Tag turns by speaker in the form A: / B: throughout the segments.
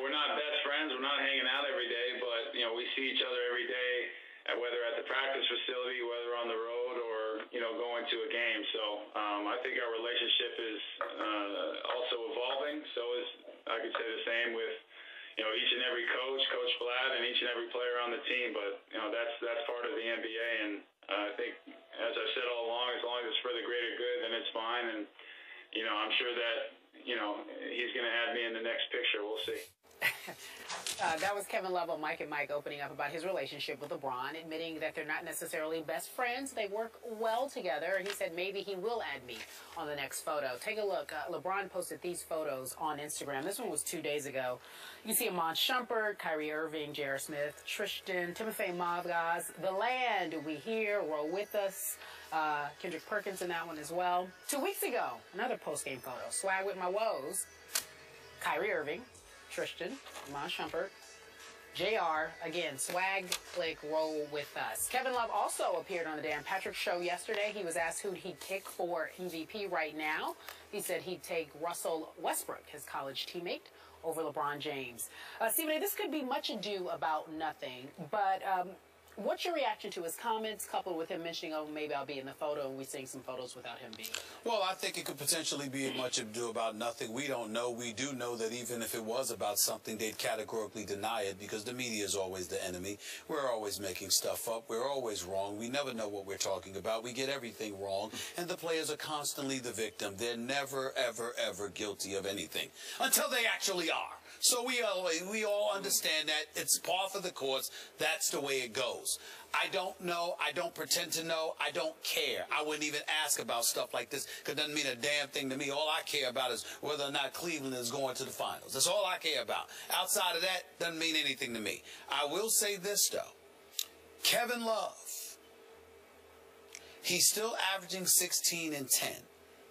A: we're not best friends. We're not hanging out every day, but, we see each other every day, whether at the practice facility, whether on the road, or, going to a game. So I think our relationship is also evolving. So I could say the same with, each and every coach, Coach Vlad, and each and every player on the team. But, that's part of the NBA. And I think, as I said all along, as long as it's for the greater good, then it's fine. And, I'm sure that, he's going to add me in the next picture. We'll see.
B: That was Kevin Love on Mike and Mike opening up about his relationship with LeBron, admitting that they're not necessarily best friends. They work well together, and he said maybe he will add me on the next photo. Take a look. LeBron posted these photos on Instagram. This one was 2 days ago. You can see Iman Shumpert, Kyrie Irving, J.R. Smith, Tristan, Timofey Mavgaz, The Land, We Here, Roll With Us, Kendrick Perkins in that one as well. 2 weeks ago, another post-game photo. Swag with my woes. Kyrie Irving, Tristan, Iman Shumpert, JR, again, swag, click, roll with us. Kevin Love also appeared on the Dan Patrick Show yesterday. He was asked who'd he pick for MVP right now. He said he'd take Russell Westbrook, his college teammate, over LeBron James. Stephen A., this could be much ado about nothing, but what's your reaction to his comments, coupled with him mentioning, oh, maybe I'll be in the photo, and we're seeing some photos without him being?
C: Well, I think it could potentially be much ado about nothing. We don't know. We do know that even if it was about something, they'd categorically deny it, because the media is always the enemy. We're always making stuff up. We're always wrong. We never know what we're talking about. We get everything wrong, and the players are constantly the victim. They're never, ever, ever guilty of anything until they actually are. So we all understand that it's par for the course. That's the way it goes. I don't know. I don't pretend to know. I don't care. I wouldn't even ask about stuff like this, because it doesn't mean a damn thing to me. All I care about is whether or not Cleveland is going to the finals. That's all I care about. Outside of that, doesn't mean anything to me. I will say this, though. Kevin Love, he's still averaging 16 and 10.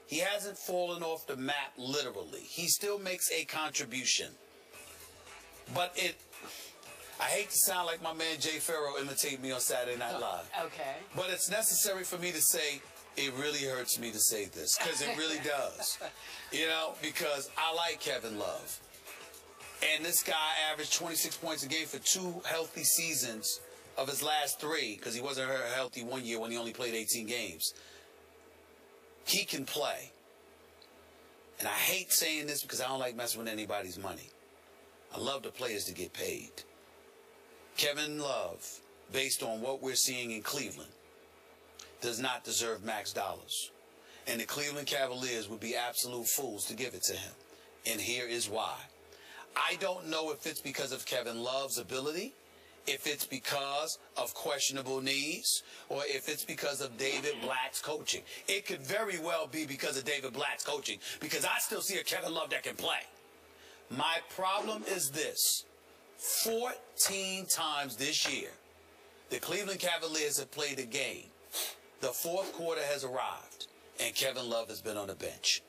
C: He hasn't fallen off the map literally. He still makes a contribution. But I hate to sound like my man Jay Farrow imitate me on Saturday Night Live.
B: Okay.
C: But it's necessary for me to say, it really hurts me to say this, because it really does. Because I like Kevin Love. And this guy averaged 26 points a game for 2 healthy seasons of his last 3, because he wasn't healthy one year when he only played 18 games. He can play. And I hate saying this because I don't like messing with anybody's money. I love the players to get paid. Kevin Love, based on what we're seeing in Cleveland, does not deserve max dollars. And the Cleveland Cavaliers would be absolute fools to give it to him. And here is why. I don't know if it's because of Kevin Love's ability, if it's because of questionable knees, or if it's because of David Blatt's coaching. It could very well be because of David Blatt's coaching, because I still see a Kevin Love that can play. My problem is this. 14 times this year, the Cleveland Cavaliers have played a game. The fourth quarter has arrived, and Kevin Love has been on the bench.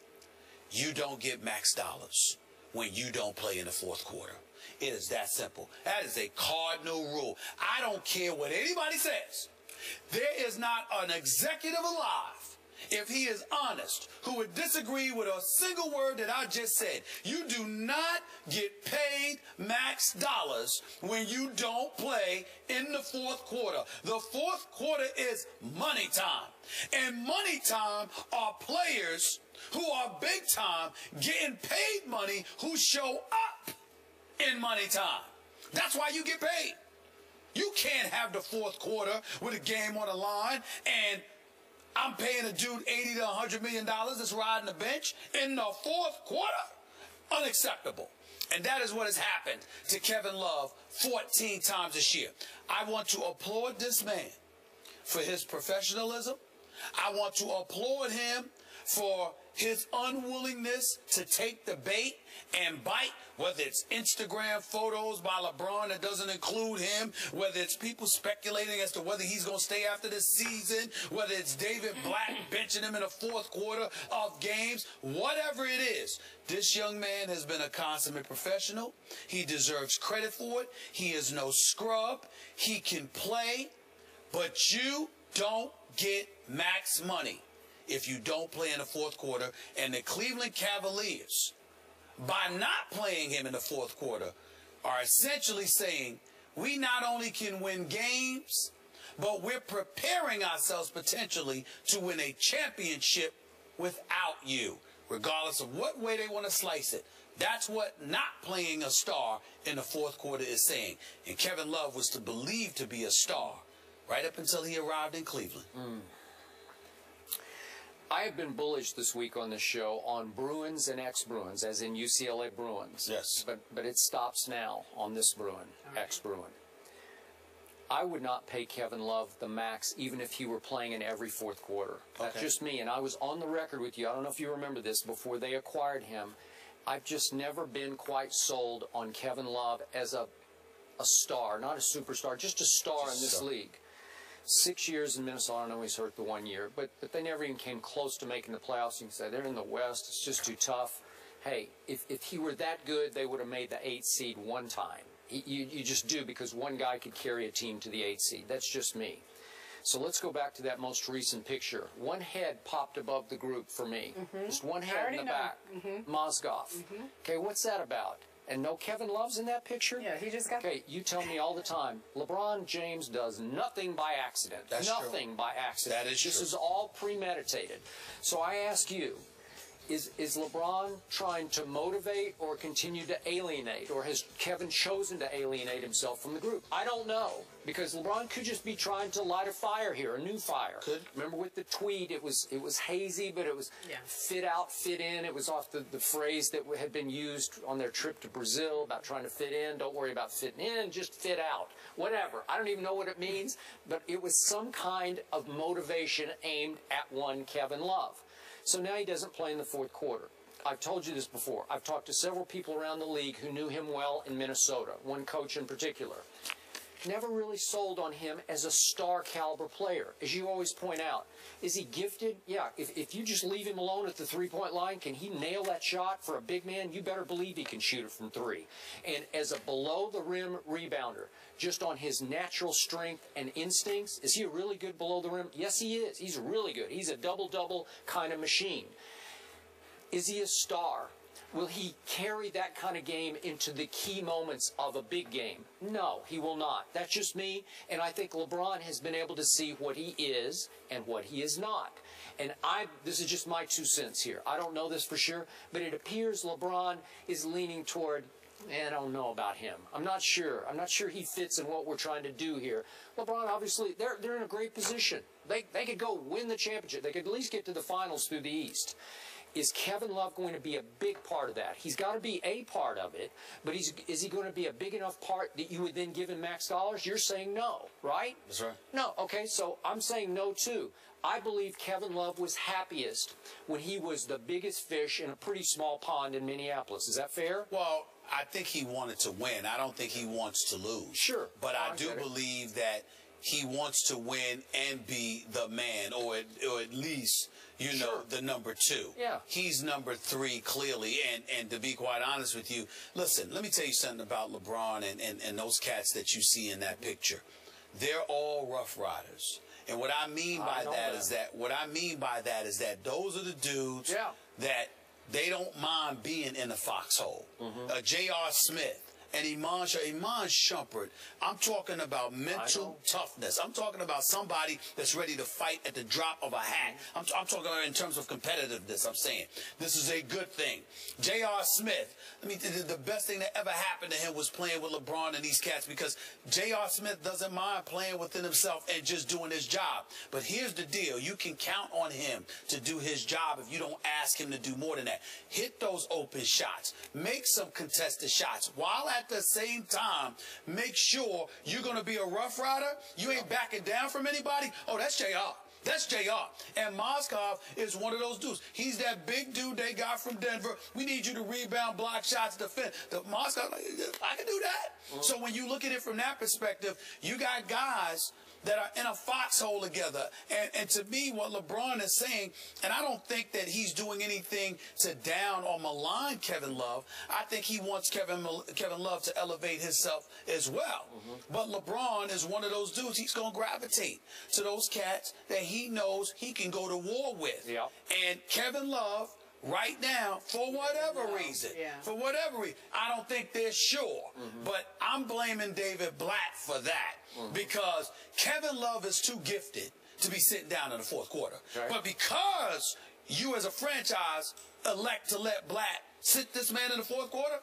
C: You don't get max dollars when you don't play in the fourth quarter. It is that simple. That is a cardinal rule. I don't care what anybody says. There is not an executive alive, if he is honest, who would disagree with a single word that I just said. You do not get paid max dollars when you don't play in the fourth quarter. The fourth quarter is money time. And money time are players who are big time getting paid money who show up in money time. That's why you get paid. You can't have the fourth quarter with a game on the line and I'm paying a dude $80 to $100 million that's riding the bench in the fourth quarter? Unacceptable. And that is what has happened to Kevin Love 14 times this year. I want to applaud this man for his professionalism. I want to applaud him for his unwillingness to take the bait and bite, whether it's Instagram photos by LeBron that doesn't include him, whether it's people speculating as to whether he's going to stay after this season, whether it's David Blatt benching him in the fourth quarter of games, whatever it is. This young man has been a consummate professional. He deserves credit for it. He is no scrub. He can play, but you don't get max money if you don't play in the fourth quarter. And the Cleveland Cavaliers by not playing him in the fourth quarter, are essentially saying we not only can win games, but we're preparing ourselves potentially to win a championship without you, regardless of what way they want to slice it. That's what not playing a star in the fourth quarter is saying. And Kevin Love was believed to be a star right up until he arrived in Cleveland.
D: I have been bullish this week on this show on Bruins and ex-Bruins, as in UCLA Bruins.
C: Yes.
D: But it stops now on this Bruin, ex-Bruin. I would not pay Kevin Love the max even if he were playing in every fourth quarter. That's just me. And I was on the record with you. I don't know if you remember this. Before they acquired him, I've just never been quite sold on Kevin Love as a star, not a superstar, just a star in this league. 6 years in Minnesota. I know he's hurt the 1 year, but they never even came close to making the playoffs. You can say they're in the West. It's just too tough. Hey, if he were that good, they would have made the 8th seed one time. You just do, because one guy could carry a team to the 8th seed. That's just me. So let's go back to that most recent picture. One head popped above the group for me. Just one head in the back. Mozgov. Okay, what's that about? And no Kevin Love's in that picture?
B: Yeah, he just got...
D: Okay, you tell me all the time, LeBron James does nothing by accident.
C: That's
D: nothing
C: true.
D: by accident.
C: That is
D: This
C: true.
D: is all premeditated. So I ask you, is LeBron trying to motivate or continue to alienate? Or has Kevin chosen to alienate himself from the group? I don't know. Because LeBron could just be trying to light a fire here, a new fire.
C: Could.
D: Remember with the tweet, it was hazy, but it was fit out, fit in. It was off the phrase that had been used on their trip to Brazil about trying to fit in. Don't worry about fitting in, just fit out. Whatever. I don't even know what it means, but it was some kind of motivation aimed at one Kevin Love. So now he doesn't play in the fourth quarter. I've told you this before. I've talked to several people around the league who knew him well in Minnesota, one coach in particular. Never really sold on him as a star caliber player. As you always point out, is he gifted? Yeah, if you just leave him alone at the three-point line, can he nail that shot for a big man? You better believe he can shoot it from three. And as a below-the-rim rebounder, just on his natural strength and instincts, is he a really good below-the-rim? Yes, he is. He's really good. He's a double-double kind of machine. Is he a star? Will he carry that kind of game into the key moments of a big game? No, he will not. That's just me, and I think LeBron has been able to see what he is and what he is not. And this is just my 2 cents here. I don't know this for sure, but it appears LeBron is leaning toward, I don't know about him. I'm not sure. I'm not sure he fits in what we're trying to do here. LeBron, obviously, they're in a great position. They could go win the championship. They could at least get to the finals through the East. Is Kevin Love going to be a big part of that? He's got to be a part of it, but is he going to be a big enough part that you would then give him max dollars? You're saying no, right?
C: That's right.
D: No, okay, so I'm saying no too. I believe Kevin Love was happiest when he was the biggest fish in a pretty small pond in Minneapolis. Is that fair?
C: Well, I think he wanted to win. I don't think he wants to lose.
D: Sure.
C: But I do believe that he wants to win and be the man, or at least, you know, the number 2.
D: Yeah.
C: He's number 3, clearly. And to be quite honest with you, listen, let me tell you something about LeBron and those cats that you see in that picture. They're all rough riders. And what I mean by that is that those are the dudes that they don't mind being in the foxhole. J.R. Smith and Iman Shumpert. I'm talking about mental toughness. I'm talking about somebody that's ready to fight at the drop of a hat. I'm talking about in terms of competitiveness. I'm saying this is a good thing. J.R. Smith, I mean, the best thing that ever happened to him was playing with LeBron and these cats, because J.R. Smith doesn't mind playing within himself and just doing his job. But here's the deal. You can count on him to do his job if you don't ask him to do more than that. Hit those open shots. Make some contested shots. While at the same time, make sure you're going to be a rough rider. You ain't backing down from anybody. Oh, that's JR. That's JR. And Mozgov is one of those dudes. He's that big dude they got from Denver. We need you to rebound, block shots, defend. The Mozgov, I can do that. So when you look at it from that perspective, you got guys that are in a foxhole together. And to me, what LeBron is saying, and I don't think that he's doing anything to down or malign Kevin Love. I think he wants Kevin Love to elevate himself as well. But LeBron is one of those dudes. He's going to gravitate to those cats that he knows he can go to war with. And Kevin Love right now, for whatever reason, I don't think they're sure. But I'm blaming David Blatt for that because Kevin Love is too gifted to be sitting down in the fourth quarter.
D: Right.
C: But because you as a franchise elect to let Blatt sit this man in the fourth quarter,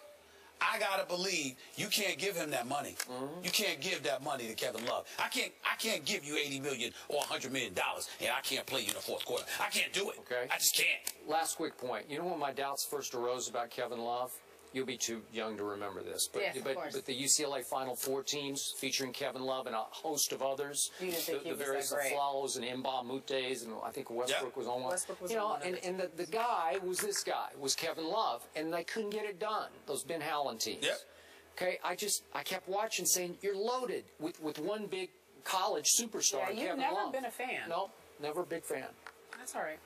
C: I gotta believe you can't give him that money. You can't give that money to Kevin Love. I can't give you $80 million or $100 million, and I can't play you in the fourth quarter. I can't do it.
D: Okay.
C: I just can't.
D: Last quick point. You know when my doubts first arose about Kevin Love? You'll be too young to remember this, but
B: Yes, of course.
D: but the UCLA Final Four teams featuring Kevin Love and a host of others,
B: You didn't think he
D: the
B: was
D: various
B: that great.
D: Aflalos and Imba Mutes, and I think Westbrook was on one.
B: Westbrook was
D: you know,
B: on one of
D: and the guy was this guy, was Kevin Love, and they couldn't get it done. Those Ben Howland teams.
C: Yep.
D: Okay, I kept watching, saying you're loaded with one big college superstar.
B: Yeah, you've
D: Kevin
B: never
D: Love.
B: been a fan.
D: No, never a big fan.
B: That's all right.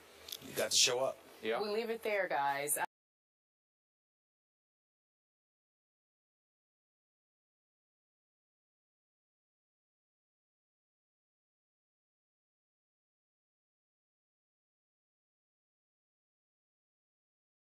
C: You got to show up.
D: Yeah.
B: We leave it there, guys.